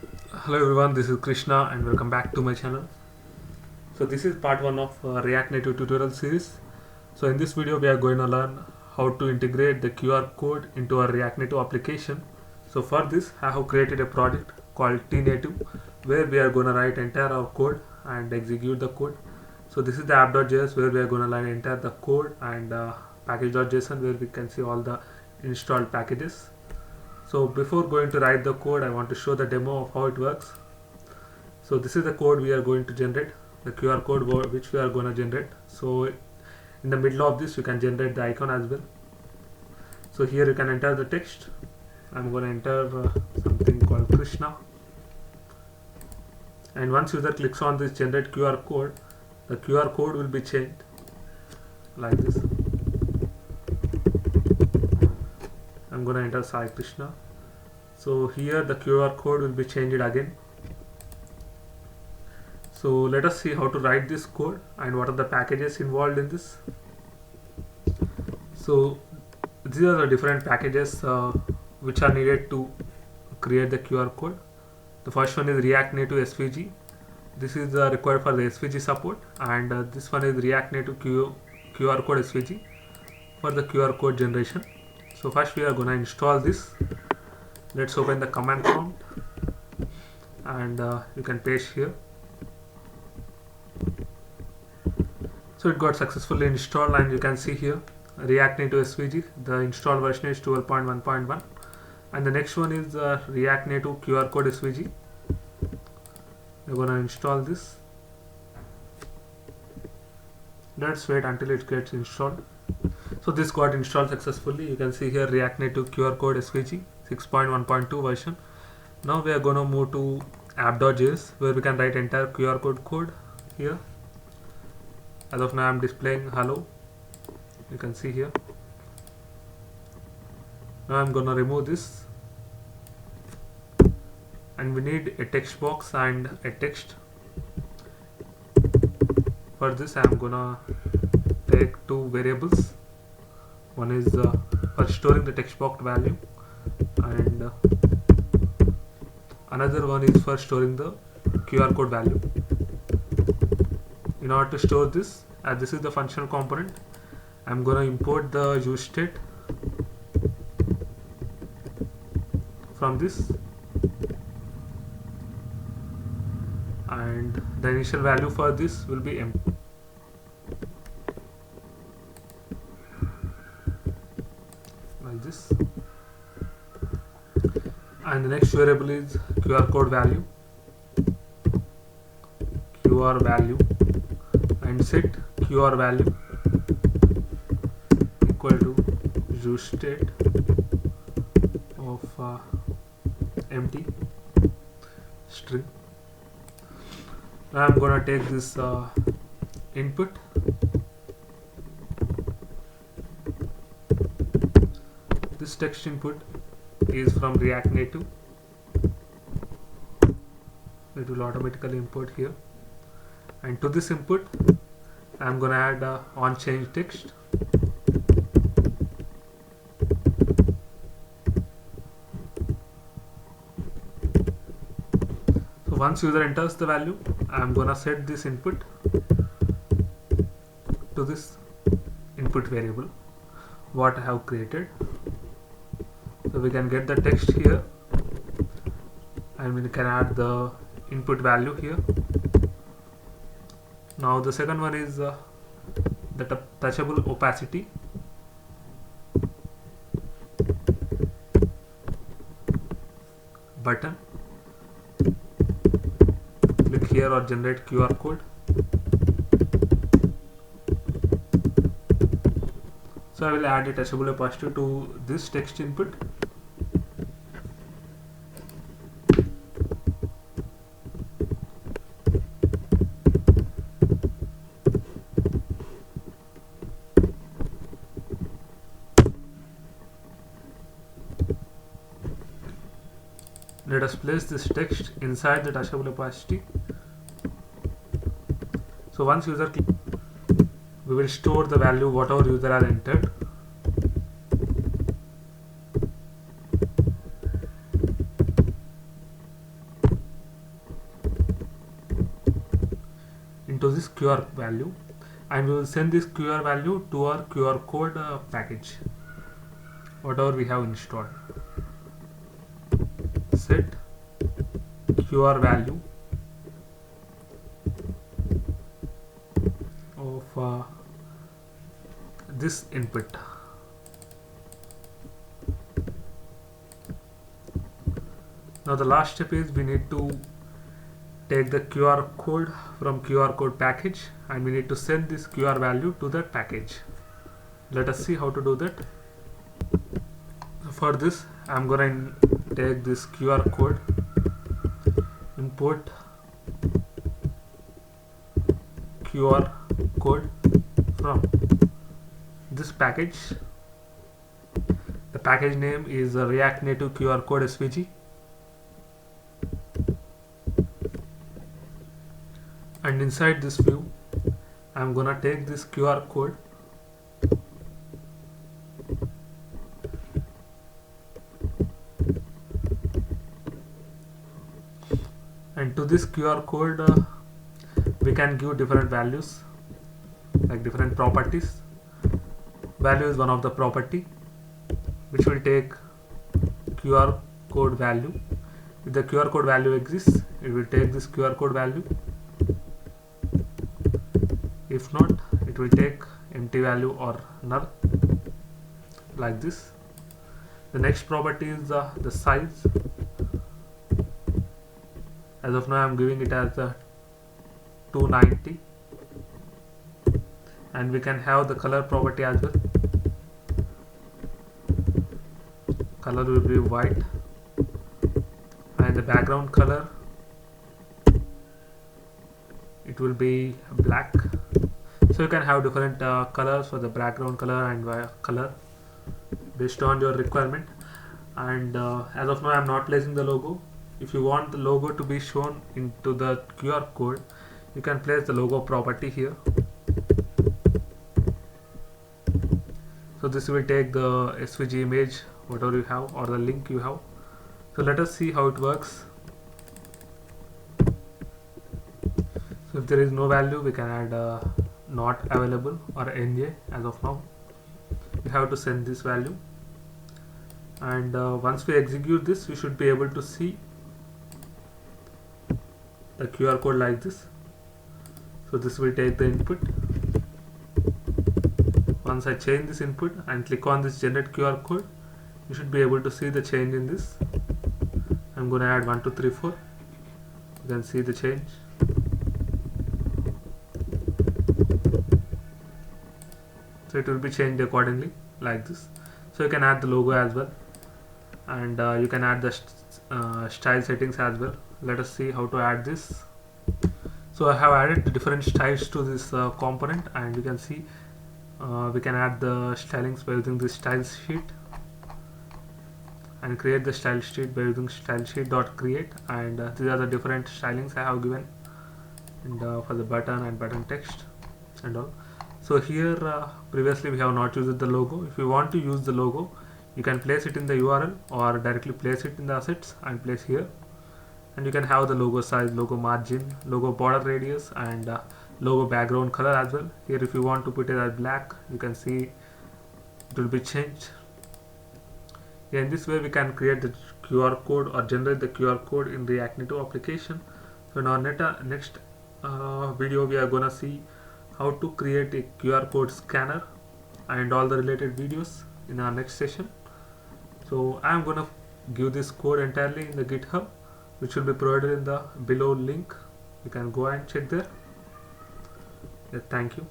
Hello everyone, this is Krishna and welcome back to my channel. So this is part 1 of React Native tutorial series. So in this video we are going to learn how to integrate the QR code into our React Native application. So for this I have created a project called tnative where we are going to write entire our code and execute the code. So this is the app.js where we are going to learn entire the code, and package.json where we can see all the installed packages. So before going to write the code, I want to show the demo of how it works. So this is the code we are going to generate, the QR code which we are going to generate. So in the middle of this you can generate the icon as well. So here you can enter the text. I'm going to enter something called Krishna, and once user clicks on this generate QR code, the QR code will be changed like this. I'm going to enter Sai Krishna. So here the QR code will be changed again. So let us see how to write this code and what are the packages involved in this. So these are the different packages which are needed to create the QR code. The first one is React Native SVG. This is required for the SVG support, and this one is React Native QR code SVG for the QR code generation. So first we are going to install this. Let's open the command prompt, and you can paste here. So it got successfully installed, and you can see here React Native SVG. The installed version is 12.1.1, and the next one is React Native QR code SVG. We're going to install this. Let's wait until it gets installed. So this got installed successfully. You can see here React Native QR code SVG 6.1.2 version. Now we are going to move to app.js where we can write entire QR code here. As of now I'm displaying hello. You can see here. Now I'm going to remove this, and we need a text box and a text. For this I'm going to take two variables. One is for storing the text box value, and another one is for storing the QR code value. In order to store this, as this is the functional component, I'm going to import the use state from this, and the initial value for this will be empty. Like this. And the next variable is QR code value, QR value, and set QR value equal to use state of empty string. Now I'm gonna take this input. This text input is from React Native. It will automatically import here, and to this input I'm gonna add on change text. So once user enters the value, I'm gonna set this input to this input variable what I have created. So we can get the text here, and we can add the input value here. Now the second one is the touchable opacity. Button. Click here or generate QR code. So I will add a touchable opacity to this text input. Let us place this text inside the touchable opacity. So once user click, we will store the value whatever user has entered. into this QR value, and we will send this QR value to our QR code package, whatever we have installed. Set QR value of this input. Now the last step is we need to take the QR code from QR code package, and we need to send this QR value to that package. Let us see how to do that. For this, I'm gonna take this QR code, import QR code from this package. The package name is React Native QR Code SVG. And inside this view, I'm gonna take this QR code and to this QR code we can give different values, like different properties. Value is one of the property which will take QR code value. If the QR code value exists, it will take this QR code value. If not, it will take empty value or null, like this. The next property is the size. As of now, I am giving it as 290, and we can have the color property as well. Color will be white, and the background color, it will be black. So you can have different colors for the background color and color based on your requirement. And as of now, I am not placing the logo. If you want the logo to be shown into the QR code, you can place the logo property here. So this will take the SVG image, whatever you have, or the link you have. So let us see how it works. So if there is no value, we can add not available or NJ. As of now, we have to send this value, and once we execute this, we should be able to see the QR code like this. So this will take the input. Once I change this input and click on this generate QR code, you should be able to see the change in this. I'm going to add 1 2 3 4. You can see the change. So it will be changed accordingly, like this. So you can add the logo as well, and you can add the style settings as well. Let us see how to add this. So I have added the different styles to this component, and you can see we can add the stylings by using this style sheet, and create the style sheet by using style sheet.create. And these are the different stylings I have given, and for the button and button text and all. So here previously we have not used the logo. If you want to use the logo, you can place it in the URL or directly place it in the assets and place here. And you can have the logo size, logo margin, logo border radius, and logo background color as well. Here if you want to put it as black, you can see it will be changed. In this way we can create the QR code or generate the QR code in React Native application. So in our next video, we are gonna see how to create a QR code scanner and all the related videos in our next session. So I am gonna give this code entirely in the GitHub, which will be provided in the below link. You can go and check there. Yeah, thank you.